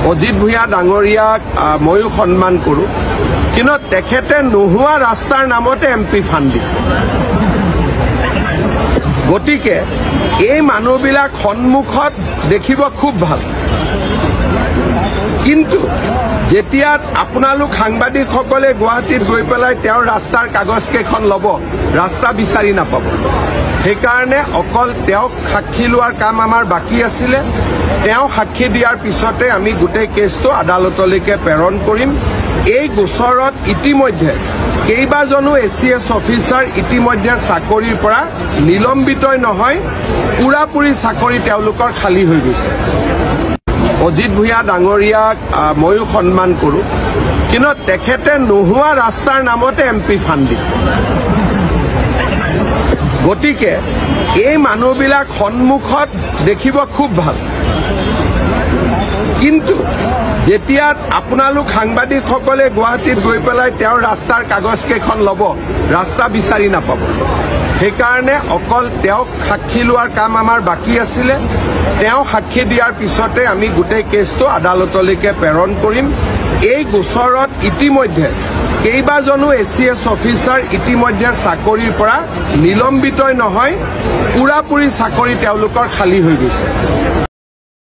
অজিত ভূঞা ডাঙৰীয়াক ময়ো সন্মান কৰোঁ, কিন্তু তেখেতে নোহোৱা ৰাস্তাৰ নামতে এমপি ফাণ্ড দিছে। গতিকে এই মানুহবিলাক সন্মুখত দেখিব খুব ভাল, কিন্তু যেতিয়া আপোনালোক সাংবাদিকসকলে গুৱাহাটীত গৈ পেলাই তেওঁৰ ৰাস্তাৰ কাগজকেইখন ল'ব, ৰাস্তা বিচাৰি নাপাব। সেইকাৰণে অকল তেওঁক সাক্ষী লোৱাৰ কাম আমাৰ বাকী আছিলে। তেওঁ সাক্ষী দিয়াৰ পিছতে আমি গোটেই কেছটো আদালতলৈকে প্ৰেৰণ কৰিম। এই গোচৰত ইতিমধ্যে কেইবাজনো ACS অফিচাৰ ইতিমধ্যে চাকৰিৰ পৰা নিলম্বিতই নহয়, পুৰাপুৰি চাকৰি তেওঁলোকৰ খালী হৈ গৈছে। অজিত ভূঞা ডাঙৰীয়াক ময়ো সন্মান কৰোঁ, কিন্তু তেখেতে নোহোৱা ৰাস্তাৰ নামতে এমপি ফাণ্ড দিছে। গতিকে এই মানুহবিলাক সন্মুখত দেখিব খুব ভাল, কিন্তু যেতিয়া আপোনালোক সাংবাদিকসকলে গুৱাহাটীত গৈ পেলাই তেওঁৰ ৰাস্তাৰ কাগজকেইখন ল'ব, ৰাস্তা বিচাৰি নাপাব। সেইকাৰণে অকল তেওঁক সাক্ষী লোৱাৰ কাম আমাৰ বাকী আছিলে। তেওঁ সাক্ষী দিয়াৰ পিছতে আমি গোটেই কেছটো আদালতলৈকে প্ৰেৰণ কৰিম। এই গোচৰত ইতিমধ্যে কেইবাজনো ACS অফিচাৰ ইতিমধ্যে চাকৰিৰ পৰা নিলম্বিতই নহয়, পুৰাপুৰি চাকৰি তেওঁলোকৰ খালী হৈ গৈছে।